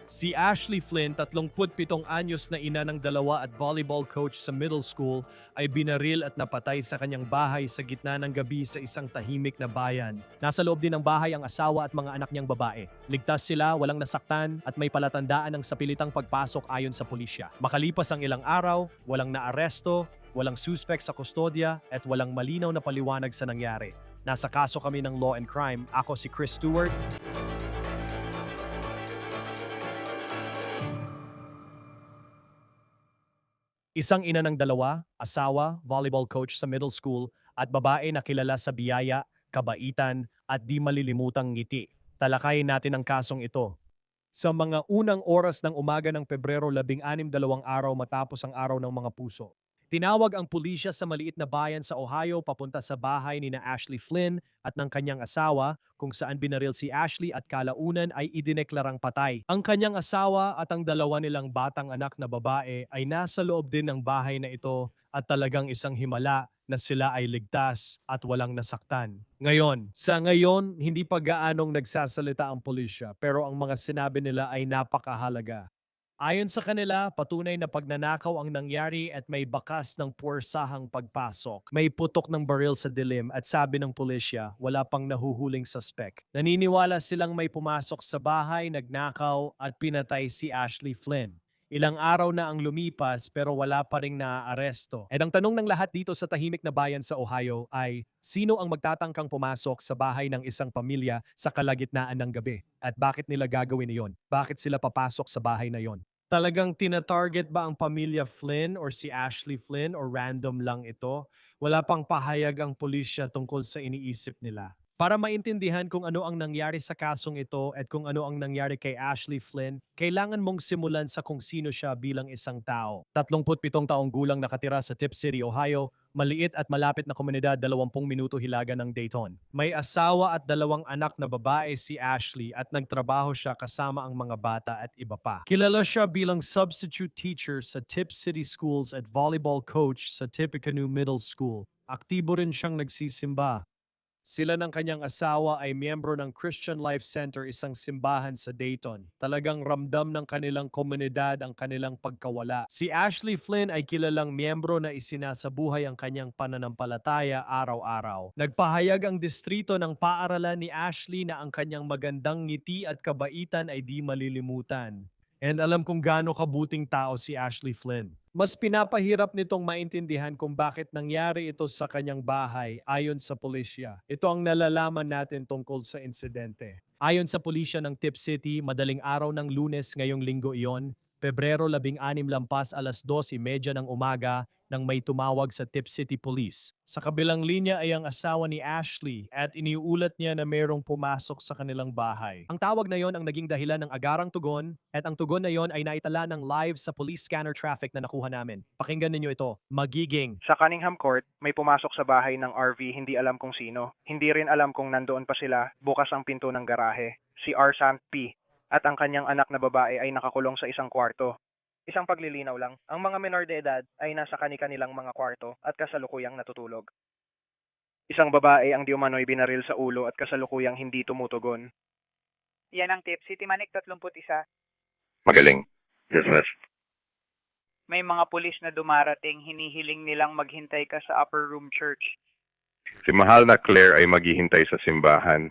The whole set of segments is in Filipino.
Si Ashley Flynn, 37 anyos na ina ng dalawa at volleyball coach sa middle school, ay binaril at napatay sa kanyang bahay sa gitna ng gabi sa isang tahimik na bayan. Nasa loob din ng bahay ang asawa at mga anak niyang babae. Ligtas sila, walang nasaktan at may palatandaan ng sapilitang pagpasok ayon sa pulisya. Makalipas ang ilang araw, walang naaresto, walang suspect sa kustodya at walang malinaw na paliwanag sa nangyari. Nasa kaso kami ng Law and Crime. Ako si Chris Stewart. Isang ina ng dalawa, asawa, volleyball coach sa middle school, at babae na kilala sa biyaya, kabaitan, at di malilimutang ngiti. Talakayin natin ang kasong ito. Sa mga unang oras ng umaga ng Pebrero 16, 2 araw matapos ang Araw ng Mga Puso, tinawag ang pulisya sa maliit na bayan sa Ohio papunta sa bahay ni na Ashley Flynn at ng kanyang asawa kung saan binaril si Ashley at kalaunan ay idineklarang patay. Ang kanyang asawa at ang dalawa nilang batang anak na babae ay nasa loob din ng bahay na ito at talagang isang himala na sila ay ligtas at walang nasaktan. Sa ngayon, hindi pa gaanong nagsasalita ang pulisya pero ang mga sinabi nila ay napakahalaga. Ayon sa kanila, patunay na pagnanakaw ang nangyari at may bakas ng puwersahang pagpasok. May putok ng baril sa dilim at sabi ng pulisya, wala pang nahuhuling suspect. Naniniwala silang may pumasok sa bahay, nagnakaw at pinatay si Ashley Flynn. Ilang araw na ang lumipas pero wala pa ring naaaresto. At ang tanong ng lahat dito sa tahimik na bayan sa Ohio ay, sino ang magtatangkang pumasok sa bahay ng isang pamilya sa kalagitnaan ng gabi? At bakit nila gagawin iyon? Bakit sila papasok sa bahay na yon? Talagang tina-target ba ang pamilya Flynn or si Ashley Flynn or random lang ito? Wala pang pahayag ang pulisya tungkol sa iniisip nila. Para maintindihan kung ano ang nangyari sa kasong ito at kung ano ang nangyari kay Ashley Flynn, kailangan mong simulan sa kung sino siya bilang isang tao. 37 taong gulang nakatira sa Tip City, Ohio, maliit at malapit na komunidad 20 minuto hilaga ng Dayton. May asawa at 2 anak na babae si Ashley at nagtrabaho siya kasama ang mga bata at iba pa. Kilala siya bilang substitute teacher sa Tip City Schools at volleyball coach sa Tippecanoe Middle School. Aktibo rin siyang nagsisimba. Sila ng kanyang asawa ay miyembro ng Christian Life Center, isang simbahan sa Dayton. Talagang ramdam ng kanilang komunidad ang kanilang pagkawala. Si Ashley Flynn ay kilalang miyembro na isinasabuhay ang kanyang pananampalataya araw-araw. Nagpahayag ang distrito ng paaralan ni Ashley na ang kanyang magandang ngiti at kabaitan ay di malilimutan. And alam kong gaano kabuting tao si Ashley Flynn. Mas pinapahirap nitong maintindihan kung bakit nangyari ito sa kanyang bahay ayon sa pulisya. Ito ang nalalaman natin tungkol sa insidente. Ayon sa pulisya ng Tip City, madaling araw ng Lunes ngayong linggo iyon, Pebrero 16 lampas 2:30 ng umaga nang may tumawag sa Tip City Police. Sa kabilang linya ay ang asawa ni Ashley at iniulat niya na mayroong pumasok sa kanilang bahay. Ang tawag na yon ang naging dahilan ng agarang tugon at ang tugon na yon ay naitala ng live sa police scanner traffic na nakuha namin. Pakinggan ninyo ito. Magiging. Sa Cunningham Court, may pumasok sa bahay ng RV, hindi alam kung sino. Hindi rin alam kung nandoon pa sila, bukas ang pinto ng garahe. Si R. Sam P. At ang kanyang anak na babae ay nakakulong sa isang kwarto. Isang paglilinaw lang, ang mga menor de edad ay nasa kani-kanilang mga kwarto at kasalukuyang natutulog. Isang babae ang di umano'y binaril sa ulo at kasalukuyang hindi tumutugon. Yan ang tip. City Manic 31. Magaling. Dismiss. May mga pulis na dumarating, hinihiling nilang maghintay ka sa upper room church. Si mahal na Claire ay maghihintay sa simbahan.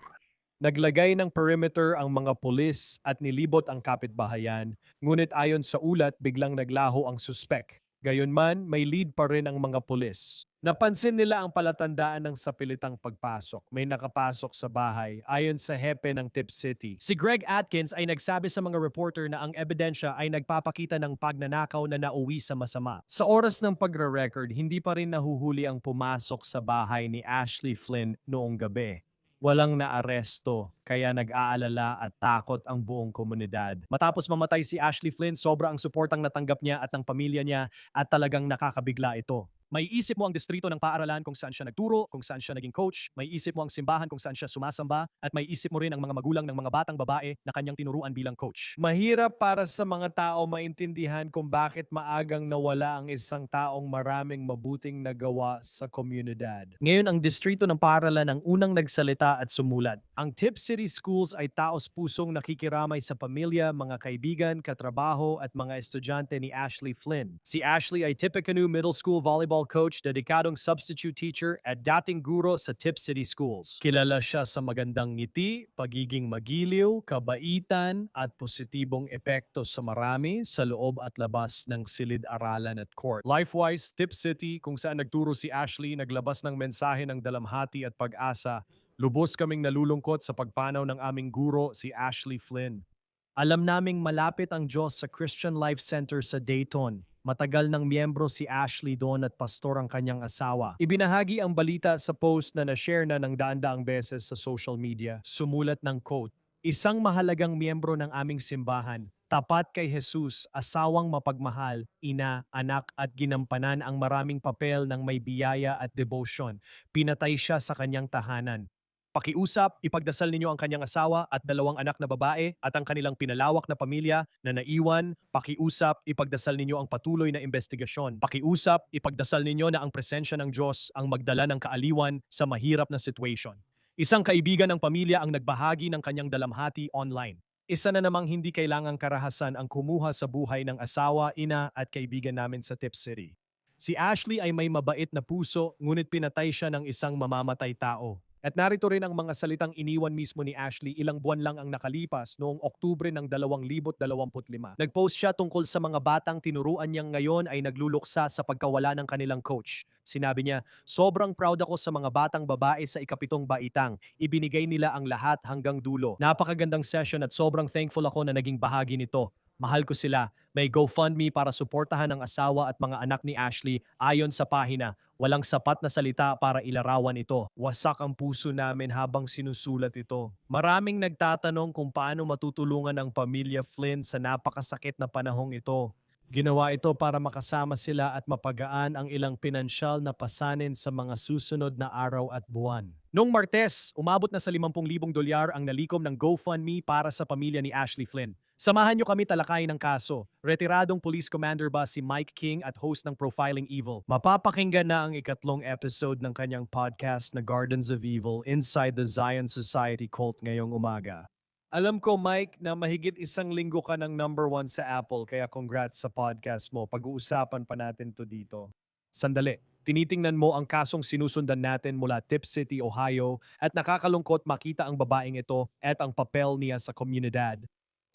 Naglagay ng perimeter ang mga pulis at nilibot ang kapitbahayan, ngunit ayon sa ulat biglang naglaho ang suspek. Gayunman, may lead pa rin ang mga pulis. Napansin nila ang palatandaan ng sapilitang pagpasok. May nakapasok sa bahay ayon sa hepe ng Tip City. Si Greg Atkins ay nagsabi sa mga reporter na ang ebidensya ay nagpapakita ng pagnanakaw na nauwi sa masama. Sa oras ng pagre-record, hindi pa rin nahuhuli ang pumasok sa bahay ni Ashley Flynn noong gabi. Walang naaresto, kaya nag-aalala at takot ang buong komunidad. Matapos mamatay si Ashley Flynn, sobra ang suportang natanggap niya at ng pamilya niya at talagang nakakabigla ito. May isip mo ang distrito ng paaralan kung saan siya nagturo, kung saan siya naging coach, may isip mo ang simbahan kung saan siya sumasamba, at may isip mo rin ang mga magulang ng mga batang babae na kanyang tinuruan bilang coach. Mahirap para sa mga tao maintindihan kung bakit maagang nawala ang isang taong maraming mabuting nagawa sa komunidad. Ngayon ang distrito ng paaralan ang unang nagsalita at sumulat. Ang Tip City Schools ay taos pusong nakikiramay sa pamilya, mga kaibigan, katrabaho at mga estudyante ni Ashley Flynn. Si Ashley ay Tippecanoe Middle School volleyball coach, dedikadong substitute teacher at dating guro sa Tip City Schools. Kilala siya sa magandang ngiti, pagiging magiliw, kabaitan at positibong epekto sa marami sa loob at labas ng silid-aralan at court. Lifewise, Tip City, kung saan nagturo si Ashley, naglabas ng mensahe ng dalamhati at pag-asa. Lubos kaming nalulungkot sa pagpanaw ng aming guro, si Ashley Flynn. Alam naming malapit ang Diyos sa Christian Life Center sa Dayton. Matagal ng miyembro si Ashley doon at pastor ang kanyang asawa. Ibinahagi ang balita sa post na na-share na ng daan-daang beses sa social media. Sumulat ng quote, "Isang mahalagang miyembro ng aming simbahan, tapat kay Jesus, asawang mapagmahal, ina, anak at ginampanan ang maraming papel ng may biyaya at devotion. Pinatay siya sa kanyang tahanan. Pakiusap, ipagdasal ninyo ang kanyang asawa at 2 anak na babae at ang kanilang pinalawak na pamilya na naiwan. Pakiusap, ipagdasal ninyo ang patuloy na investigasyon. Pakiusap, ipagdasal ninyo na ang presensya ng Diyos ang magdala ng kaaliwan sa mahirap na situation." Isang kaibigan ng pamilya ang nagbahagi ng kanyang dalamhati online. Isa na namang hindi kailangang karahasan ang kumuha sa buhay ng asawa, ina at kaibigan namin sa Tip City. Si Ashley ay may mabait na puso, ngunit pinatay siya ng isang mamamatay tao. At narito rin ang mga salitang iniwan mismo ni Ashley ilang buwan lang ang nakalipas noong Oktubre ng 2025. Nag-post siya tungkol sa mga batang tinuruan niyang ngayon ay nagluluksa sa pagkawala ng kanilang coach. Sinabi niya, "Sobrang proud ako sa mga batang babae sa ikapitong baitang. Ibinigay nila ang lahat hanggang dulo. Napakagandang session at sobrang thankful ako na naging bahagi nito. Mahal ko sila. May GoFundMe para suportahan ang asawa at mga anak ni Ashley ayon sa pahina. Walang sapat na salita para ilarawan ito. Wasak ang puso namin habang sinusulat ito." Maraming nagtatanong kung paano matutulungan ang pamilya Flynn sa napakasakit na panahong ito. Ginawa ito para makasama sila at mapagaan ang ilang pinansyal na pasanin sa mga susunod na araw at buwan. Noong Martes, umabot na sa 50,000 dolyar ang nalikom ng GoFundMe para sa pamilya ni Ashley Flynn. Samahan niyo kami talakayin ng kaso. Retiradong police commander ba si Mike King at host ng Profiling Evil? Mapapakinggan na ang ikatlong episode ng kanyang podcast na Gardens of Evil Inside the Zion Society Cult ngayong umaga. Alam ko, Mike, na mahigit 1 linggo ka ng #1 sa Apple, kaya congrats sa podcast mo. Pag-uusapan pa natin to dito. Sandali, tinitingnan mo ang kasong sinusundan natin mula Tip City, Ohio, at nakakalungkot makita ang babaeng ito at ang papel niya sa komunidad.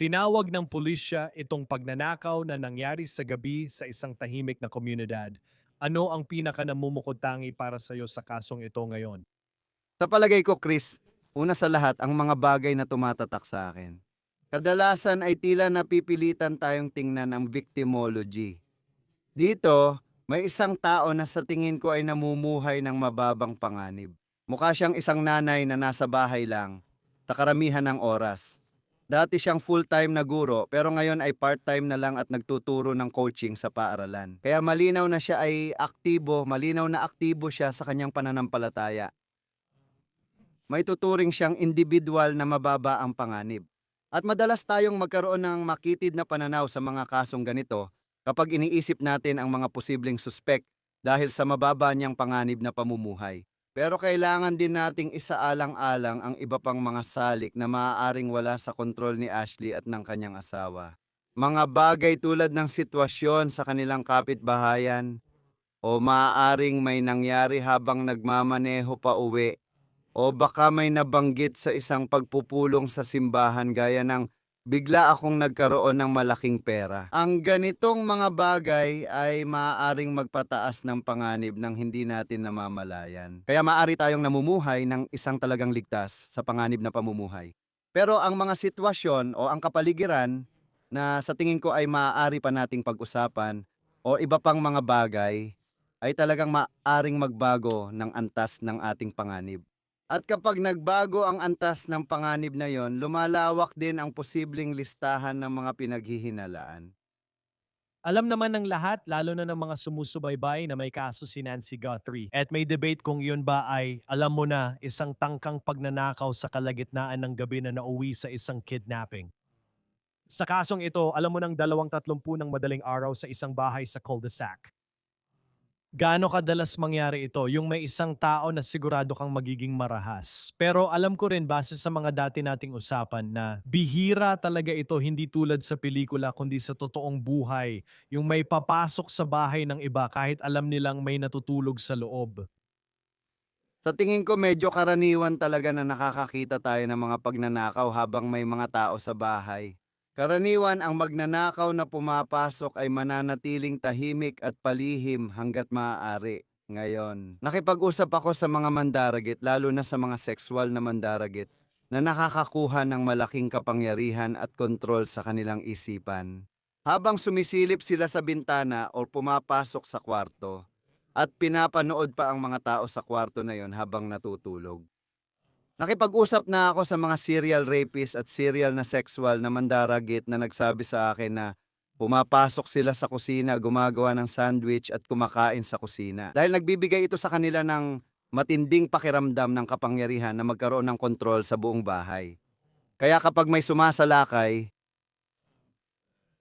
Tinawag ng pulisya itong pagnanakaw na nangyari sa gabi sa isang tahimik na komunidad. Ano ang pinaka-namumukod-tangi para sa iyo sa kasong ito ngayon? Sa palagay ko, Chris, una sa lahat ang mga bagay na tumatatak sa akin. Kadalasan ay tila napipilitan tayong tingnan ang victimology. Dito, may isang tao na sa tingin ko ay namumuhay ng mababang panganib. Mukha siyang isang nanay na nasa bahay lang, sa karamihan ng oras. Dati siyang full-time na guro pero ngayon ay part-time na lang at nagtuturo ng coaching sa paaralan. Kaya malinaw na siya ay malinaw na aktibo siya sa kanyang pananampalataya. May tuturing siyang individual na mababa ang panganib. At madalas tayong magkaroon ng makitid na pananaw sa mga kasong ganito kapag iniisip natin ang mga posibleng suspek dahil sa mababa niyang panganib na pamumuhay. Pero kailangan din nating isaalang-alang ang iba pang mga salik na maaaring wala sa kontrol ni Ashley at ng kanyang asawa. Mga bagay tulad ng sitwasyon sa kanilang kapitbahayan o maaaring may nangyari habang nagmamaneho pa uwi o baka may nabanggit sa isang pagpupulong sa simbahan gaya ng bigla akong nagkaroon ng malaking pera. Ang ganitong mga bagay ay maaaring magpataas ng panganib ng hindi natin namamalayan. Kaya maaari tayong namumuhay ng isang talagang ligtas sa panganib na pamumuhay. Pero ang mga sitwasyon o ang kapaligiran na sa tingin ko ay maaari pa nating pag-usapan o iba pang mga bagay ay talagang maaaring magbago ng antas ng ating panganib. At kapag nagbago ang antas ng panganib na yon, lumalawak din ang posibleng listahan ng mga pinaghihinalaan. Alam naman ng lahat, lalo na ng mga sumusubaybay na may kaso si Nancy Guthrie. At may debate kung yun ba ay, alam mo na, isang tangkang pagnanakaw sa kalagitnaan ng gabi na nauwi sa isang kidnapping. Sa kasong ito, alam mo ng 2-30 ng madaling araw sa isang bahay sa cul-de-sac. Gaano kadalas mangyari ito? Yung may isang tao na sigurado kang magiging marahas. Pero alam ko rin base sa mga dati nating usapan na bihira talaga ito hindi tulad sa pelikula kundi sa totoong buhay. Yung may papasok sa bahay ng iba kahit alam nilang may natutulog sa loob. Sa tingin ko medyo karaniwan talaga na nakakakita tayo ng mga pagnanakaw habang may mga tao sa bahay. Karaniwan ang magnanakaw na pumapasok ay mananatiling tahimik at palihim hanggat maaari. Ngayon, nakipag-usap ako sa mga mandaragit lalo na sa mga sexual na mandaragit na nakakakuha ng malaking kapangyarihan at kontrol sa kanilang isipan. Habang sumisilip sila sa bintana o pumapasok sa kwarto at pinapanood pa ang mga tao sa kwarto na yon habang natutulog. Nakipag-usap na ako sa mga serial rapist at serial na sexual na mandaragit na nagsabi sa akin na pumapasok sila sa kusina, gumagawa ng sandwich at kumakain sa kusina. Dahil nagbibigay ito sa kanila ng matinding pakiramdam ng kapangyarihan na magkaroon ng kontrol sa buong bahay. Kaya kapag may sumasalakay,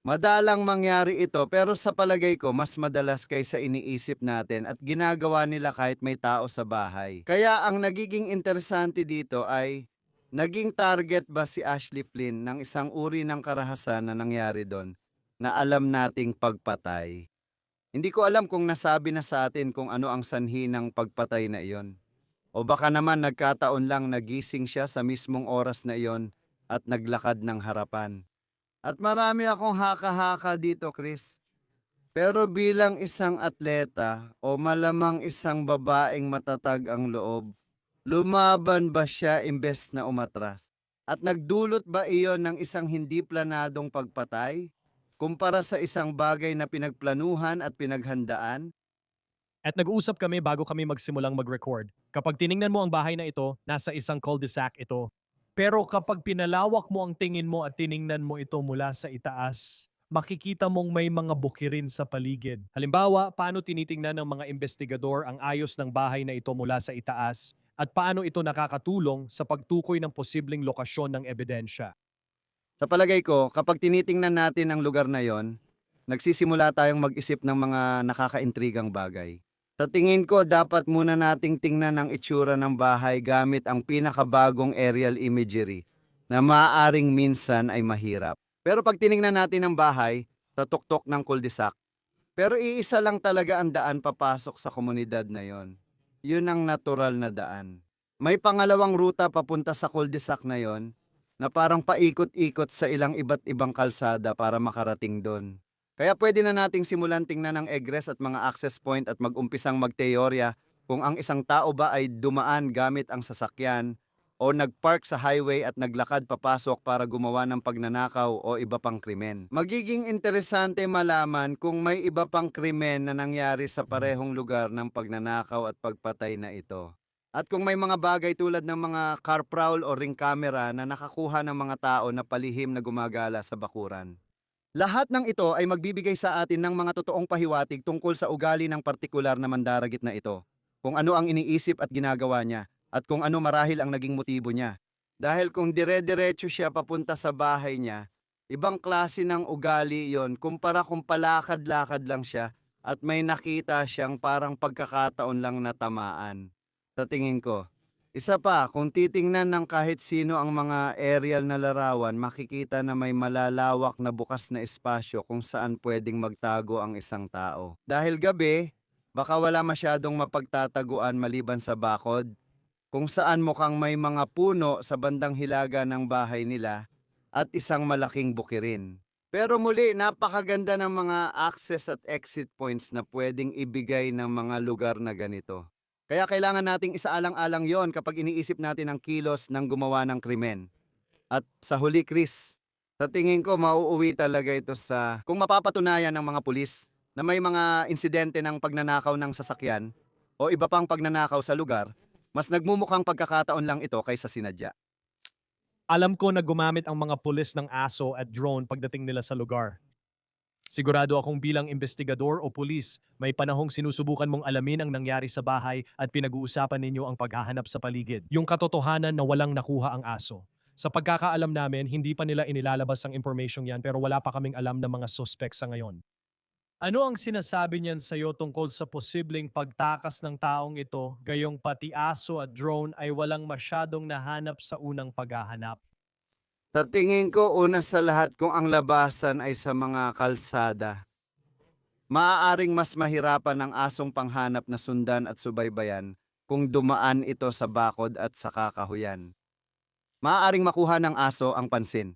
madalang mangyari ito pero sa palagay ko mas madalas kaysa iniisip natin at ginagawa nila kahit may tao sa bahay. Kaya ang nagiging interesante dito ay naging target ba si Ashley Flynn ng isang uri ng karahasan na nangyari doon na alam nating pagpatay. Hindi ko alam kung nasabi na sa atin kung ano ang sanhi ng pagpatay na iyon. O baka naman nagkataon lang nagising siya sa mismong oras na iyon at naglakad ng harapan. At marami akong haka-haka dito, Chris. Pero bilang isang atleta o malamang isang babaeng matatag ang loob, lumaban ba siya imbes na umatras? At nagdulot ba iyon ng isang hindi planadong pagpatay? Kumpara sa isang bagay na pinagplanuhan at pinaghandaan? At nag-uusap kami bago kami magsimulang mag-record. Kapag tiningnan mo ang bahay na ito, nasa isang cul-de-sac ito. Pero kapag pinalawak mo ang tingin mo at tiningnan mo ito mula sa itaas, makikita mong may mga bukirin sa paligid. Halimbawa, paano tinitingnan ng mga investigador ang ayos ng bahay na ito mula sa itaas at paano ito nakakatulong sa pagtukoy ng posibleng lokasyon ng ebidensya. Sa palagay ko, kapag tinitingnan natin ang lugar na yon, nagsisimula tayong mag-isip ng mga nakakaintrigang bagay. Sa tingin ko, dapat muna nating tingnan ang itsura ng bahay gamit ang pinakabagong aerial imagery na maaaring minsan ay mahirap. Pero pag tiningnan natin ang bahay, sa tuktok ng cul-de-sac, pero iisa lang talaga ang daan papasok sa komunidad na yon. Yun ang natural na daan. May pangalawang ruta papunta sa cul-de-sac na yon na parang paikot-ikot sa ilang iba't ibang kalsada para makarating doon. Kaya pwede na nating simulan tingnan ang egress at mga access point at mag-umpisang magteorya kung ang isang tao ba ay dumaan gamit ang sasakyan o nagpark sa highway at naglakad papasok para gumawa ng pagnanakaw o iba pang krimen. Magiging interesante malaman kung may iba pang krimen na nangyari sa parehong lugar ng pagnanakaw at pagpatay na ito. At kung may mga bagay tulad ng mga car prowl o ring camera na nakakuha ng mga tao na palihim na gumagala sa bakuran. Lahat ng ito ay magbibigay sa atin ng mga totoong pahiwatig tungkol sa ugali ng partikular na mandaragit na ito, kung ano ang iniisip at ginagawa niya, at kung ano marahil ang naging motibo niya. Dahil kung dire-diretso siya papunta sa bahay niya, ibang klase ng ugali yon kumpara kung palakad-lakad lang siya at may nakita siyang parang pagkakataon lang na tamaan. Sa tingin ko, isa pa, kung titingnan ng kahit sino ang mga aerial na larawan, makikita na may malalawak na bukas na espasyo kung saan pwedeng magtago ang isang tao. Dahil gabi, baka wala masyadong mapagtataguan maliban sa bakod, kung saan mukhang may mga puno sa bandang hilaga ng bahay nila at isang malaking bukirin. Pero muli, napakaganda ng mga access at exit points na pwedeng ibigay ng mga lugar na ganito. Kaya kailangan nating isaalang-alang yon kapag iniisip natin ang kilos ng gumawa ng krimen. At sa huli, Chris, sa tingin ko mauuwi talaga ito sa kung mapapatunayan ng mga pulis na may mga insidente ng pagnanakaw ng sasakyan o iba pang pagnanakaw sa lugar, mas nagmumukhang pagkakataon lang ito kaysa sinadya. Alam ko na gumamit ang mga pulis ng aso at drone pagdating nila sa lugar. Sigurado akong bilang investigador o pulis, may panahong sinusubukan mong alamin ang nangyari sa bahay at pinag-uusapan ninyo ang paghahanap sa paligid. Yung katotohanan na walang nakuha ang aso. Sa pagkakaalam namin, hindi pa nila inilalabas ang information yan pero wala pa kaming alam ng mga suspect sa ngayon. Ano ang sinasabi niyan sa'yo tungkol sa posibleng pagtakas ng taong ito, gayong pati aso at drone ay walang masyadong nahanap sa unang paghahanap? Sa tingin ko, una sa lahat kung ang labasan ay sa mga kalsada, maaaring mas mahirapan ang asong panghanap na sundan at subaybayan kung dumaan ito sa bakod at sa kakahuyan. Maaaring makuha ng aso ang pansin.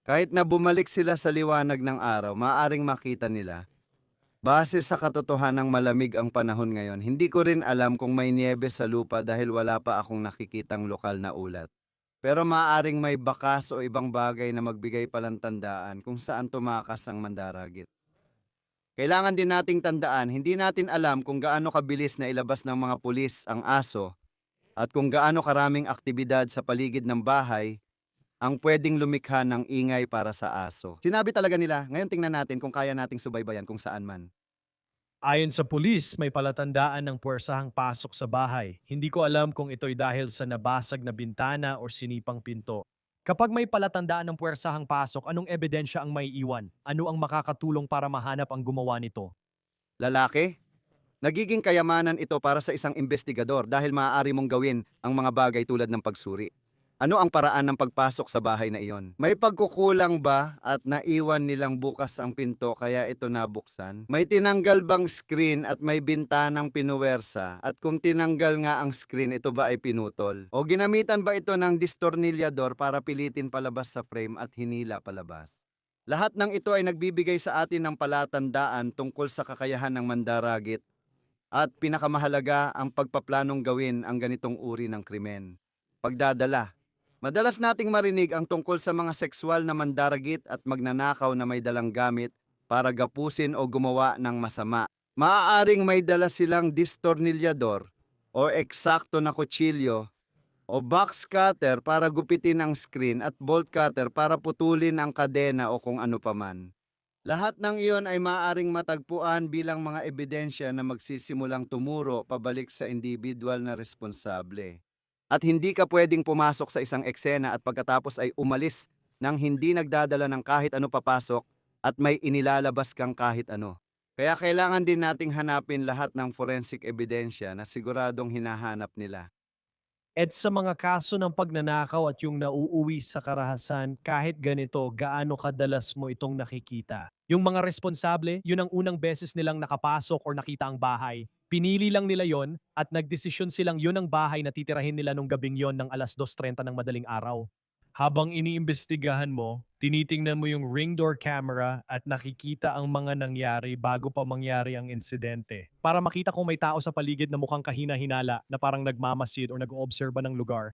Kahit na bumalik sila sa liwanag ng araw, maaaring makita nila. Base sa katotohanang malamig ang panahon ngayon, hindi ko rin alam kung may niebe sa lupa dahil wala pa akong nakikitang lokal na ulat. Pero maaaring may bakas o ibang bagay na magbigay palatandaan kung saan tumakas ang mandaragit. Kailangan din nating tandaan, hindi natin alam kung gaano kabilis na ilabas ng mga pulis ang aso at kung gaano karaming aktibidad sa paligid ng bahay ang pwedeng lumikha ng ingay para sa aso. Sinabi talaga nila, ngayon tingnan natin kung kaya nating subaybayan kung saan man. Ayon sa pulis, may palatandaan ng puwersahang pasok sa bahay. Hindi ko alam kung ito'y dahil sa nabasag na bintana o sinipang pinto. Kapag may palatandaan ng puwersahang pasok, anong ebidensya ang may iwan? Ano ang makakatulong para mahanap ang gumawa nito? Lalaki? Nagiging kayamanan ito para sa isang investigador dahil maaari mong gawin ang mga bagay tulad ng pagsuri. Ano ang paraan ng pagpasok sa bahay na iyon? May pagkukulang ba at naiwan nilang bukas ang pinto kaya ito nabuksan? May tinanggal bang screen at may bintanang pinuwersa? At kung tinanggal nga ang screen, ito ba ay pinutol? O ginamitan ba ito ng distornilyador para pilitin palabas sa frame at hinila palabas? Lahat ng ito ay nagbibigay sa atin ng palatandaan tungkol sa kakayahan ng mandaragit at pinakamahalaga ang pagpaplanong gawin ang ganitong uri ng krimen. Pagdadala. Madalas nating marinig ang tungkol sa mga sexual na mandaragit at magnanakaw na may dalang gamit para gapusin o gumawa ng masama. Maaaring may dala silang distornilyador o eksakto na kutsilyo o box cutter para gupitin ang screen at bolt cutter para putulin ang kadena o kung ano paman. Lahat ng iyon ay maaaring matagpuan bilang mga ebidensya na magsisimulang tumuro pabalik sa individual na responsable. At hindi ka pwedeng pumasok sa isang eksena at pagkatapos ay umalis nang hindi nagdadala ng kahit ano papasok at may inilalabas kang kahit ano. Kaya kailangan din nating hanapin lahat ng forensic ebidensya na siguradong hinahanap nila. At sa mga kaso ng pagnanakaw at yung nauuwi sa karahasan, kahit ganito, gaano kadalas mo itong nakikita? Yung mga responsable, yun ang unang beses nilang nakapasok or nakita ang bahay. Pinili lang nila yon at nagdesisyon silang yun ang bahay na titirahin nila nung gabing yon ng alas 2:30 ng madaling araw. Habang iniimbestigahan mo, tinitingnan mo yung ring door camera at nakikita ang mga nangyari bago pa mangyari ang insidente. Para makita kung may tao sa paligid na mukhang kahina-hinala na parang nagmamasid o nag-oobserba ng lugar.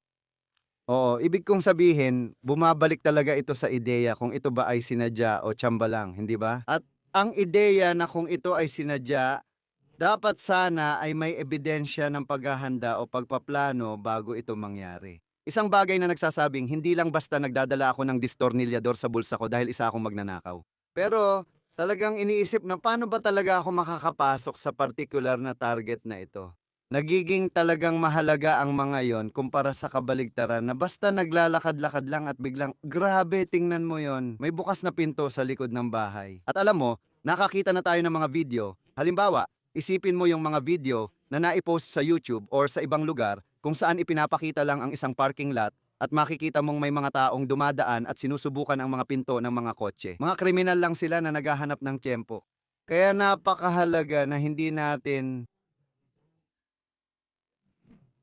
Oo, ibig kong sabihin, bumabalik talaga ito sa ideya kung ito ba ay sinadya o tsamba lang, hindi ba? At ang ideya na kung ito ay sinadya, dapat sana ay may ebidensya ng paghahanda o pagpaplano bago ito mangyari. Isang bagay na nagsasabing, hindi lang basta nagdadala ako ng distornilyador sa bulsa ko dahil isa akong magnanakaw. Pero talagang iniisip na paano ba talaga ako makakapasok sa particular na target na ito. Nagiging talagang mahalaga ang mga yon kumpara sa kabaligtaran na basta naglalakad-lakad lang at biglang, grabe, tingnan mo yon, may bukas na pinto sa likod ng bahay. At alam mo, nakakita na tayo ng mga video. Halimbawa, isipin mo yung mga video na naipost sa YouTube or sa ibang lugar kung saan ipinapakita lang ang isang parking lot at makikita mong may mga taong dumadaan at sinusubukan ang mga pinto ng mga kotse. Mga kriminal lang sila na naghahanap ng tiyempo. Kaya napakahalaga na hindi natin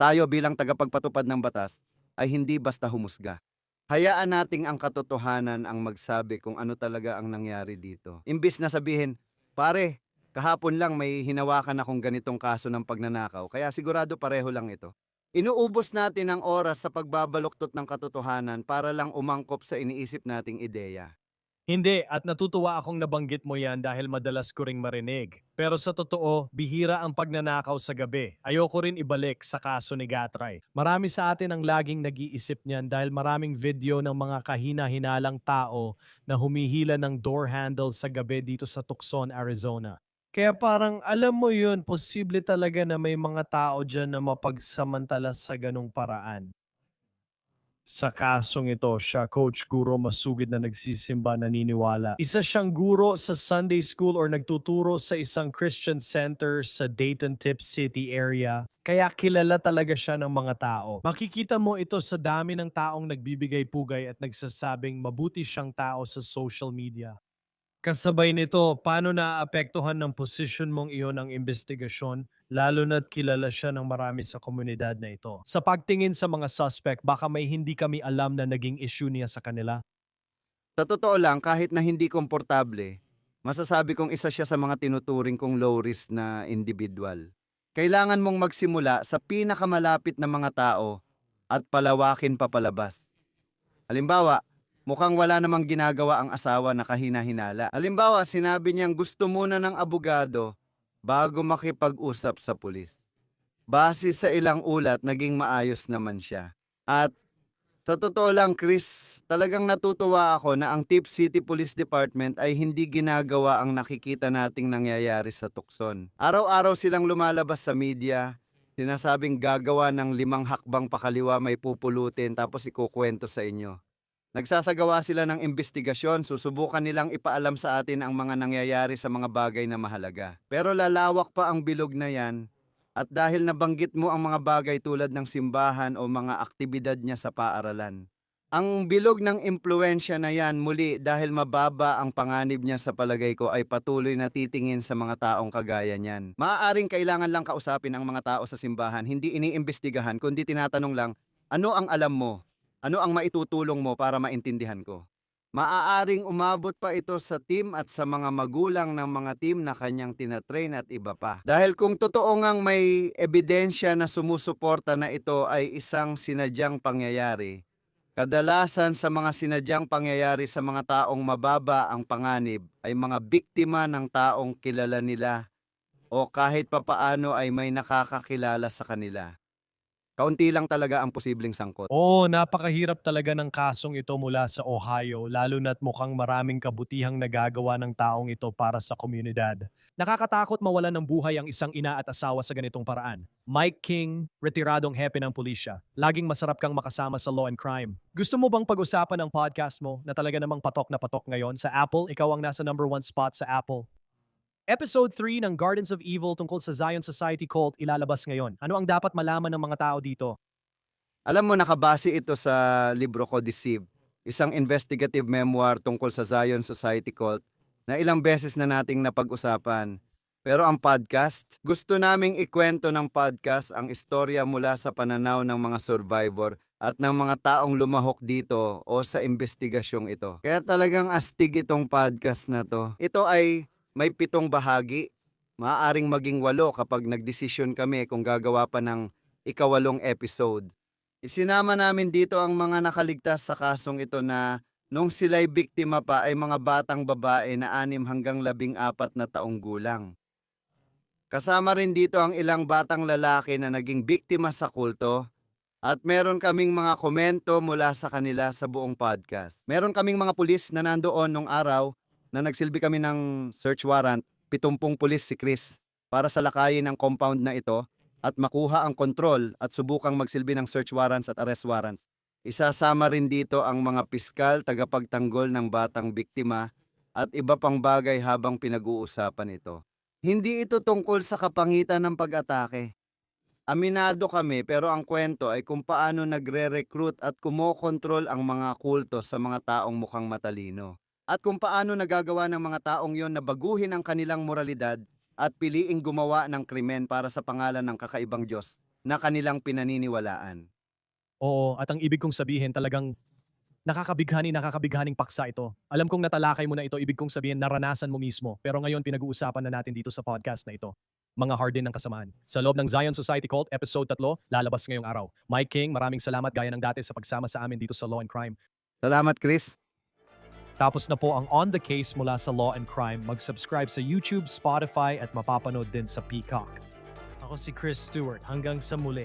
tayo bilang tagapagpatupad ng batas ay hindi basta humusga. Hayaan nating ang katotohanan ang magsabi kung ano talaga ang nangyari dito. Imbis na sabihin, pare, kahapon lang may hinawakan akong ganitong kaso ng pagnanakaw, kaya sigurado pareho lang ito. Inuubos natin ang oras sa pagbabaluktot ng katotohanan para lang umangkop sa iniisip nating ideya. Hindi, at natutuwa akong nabanggit mo yan dahil madalas ko ring marinig. Pero sa totoo, bihira ang pagnanakaw sa gabi. Ayoko rin ibalik sa kaso ni Gatray. Marami sa atin ang laging nag-iisip niyan dahil maraming video ng mga kahina-hinalang tao na humihila ng door handle sa gabi dito sa Tucson, Arizona. Kaya parang alam mo yun, posible talaga na may mga tao dyan na mapagsamantala sa ganong paraan. Sa kasong ito, siya coach guro masugid na nagsisimba naniniwala. Isa siyang guro sa Sunday school or nagtuturo sa isang Christian center sa Dayton Tip City area. Kaya kilala talaga siya ng mga tao. Makikita mo ito sa dami ng taong nagbibigay pugay at nagsasabing mabuti siyang tao sa social media. Kasabay nito, paano naaapektuhan ng posisyon mong iyon ang investigasyon, lalo na't kilala siya ng marami sa komunidad na ito? Sa pagtingin sa mga suspect, baka may hindi kami alam na naging issue niya sa kanila. Sa totoo lang, kahit na hindi komportable, masasabi kong isa siya sa mga tinuturing kong low risk na individual. Kailangan mong magsimula sa pinakamalapit na mga tao at palawakin pa palabas. Halimbawa, mukhang wala namang ginagawa ang asawa na kahina-hinala. Halimbawa, sinabi niyang gusto muna ng abogado bago makipag-usap sa pulis. Base sa ilang ulat, naging maayos naman siya. At sa totoo lang, Chris, talagang natutuwa ako na ang Tip City Police Department ay hindi ginagawa ang nakikita nating nangyayari sa Tucson. Araw-araw silang lumalabas sa media, sinasabing gagawa ng 5 hakbang pakaliwa may pupulutin tapos ikukwento sa inyo. Nagsasagawa sila ng investigasyon, susubukan nilang ipaalam sa atin ang mga nangyayari sa mga bagay na mahalaga. Pero lalawak pa ang bilog na yan, at dahil nabanggit mo ang mga bagay tulad ng simbahan o mga aktibidad niya sa paaralan. Ang bilog ng impluensya na yan muli dahil mababa ang panganib niya sa palagay ko ay patuloy na titingin sa mga taong kagaya niyan. Maaaring kailangan lang kausapin ang mga tao sa simbahan, hindi iniimbestigahan kundi tinatanong lang, ano ang alam mo? Ano ang maitutulong mo para maintindihan ko? Maaaring umabot pa ito sa team at sa mga magulang ng mga team na kanyang tinatrain at iba pa. Dahil kung totoo ngang may ebidensya na sumusuporta na ito ay isang sinadyang pangyayari, kadalasan sa mga sinadyang pangyayari sa mga taong mababa ang panganib ay mga biktima ng taong kilala nila o kahit papaano ay may nakakakilala sa kanila. Kaunti lang talaga ang posibleng sangkot. Oo, napakahirap talaga ng kasong ito mula sa Ohio, lalo na't mukhang maraming kabutihang nagagawa ng taong ito para sa komunidad. Nakakatakot mawalan ng buhay ang isang ina at asawa sa ganitong paraan. Mike King, retiradong hepe ng pulisya. Laging masarap kang makasama sa Law and Crime. Gusto mo bang pag-usapan ang podcast mo na talaga namang patok na patok ngayon sa Apple? Ikaw ang nasa #1 spot sa Apple. Episode 3 ng Gardens of Evil tungkol sa Zion Society Cult ilalabas ngayon. Ano ang dapat malaman ng mga tao dito? Alam mo, nakabase ito sa libro ko, Deceive, isang investigative memoir tungkol sa Zion Society Cult na ilang beses na nating napag-usapan. Pero ang podcast, gusto naming ikwento ng podcast ang istorya mula sa pananaw ng mga survivor at ng mga taong lumahok dito o sa investigasyong ito. Kaya talagang astig itong podcast na to. Ito ay may 7 bahagi. Maaaring maging 8 kapag nagdesisyon kami kung gagawa pa ng ika-8 episode. Isinama namin dito ang mga nakaligtas sa kasong ito na nung sila'y biktima pa ay mga batang babae na 6 hanggang 14 na taong gulang. Kasama rin dito ang ilang batang lalaki na naging biktima sa kulto at meron kaming mga komento mula sa kanila sa buong podcast. Meron kaming mga pulis na nandoon nung araw na nagsilbi kami ng search warrant, 70 pulis si Chris para salakayin ang compound na ito at makuha ang kontrol at subukang magsilbi ng search warrants at arrest warrants. Isasama rin dito ang mga piskal, tagapagtanggol ng batang biktima at iba pang bagay habang pinag-uusapan ito. Hindi ito tungkol sa kapangitan ng pag-atake. Aminado kami pero ang kwento ay kung paano nagre-recruit at kumokontrol ang mga kulto sa mga taong mukhang matalino. At kung paano nagagawa ng mga taong yon na baguhin ang kanilang moralidad at piliing gumawa ng krimen para sa pangalan ng kakaibang Diyos na kanilang pinaniniwalaan. Oo, at ang ibig kong sabihin talagang nakakabighaning paksa ito. Alam kong natalakay mo na ito, ibig kong sabihin naranasan mo mismo. Pero ngayon pinag-uusapan na natin dito sa podcast na ito. Mga harden ng kasamaan. Sa loob ng Zion Society Cult, episode 3, lalabas ngayong araw. Mike King, maraming salamat gaya ng dati sa pagsama sa amin dito sa Law and Crime. Salamat, Chris. Tapos na po ang On The Case mula sa Law and Crime. Mag-subscribe sa YouTube, Spotify at mapapanood din sa Peacock. Ako si Chris Stewart. Hanggang sa muli.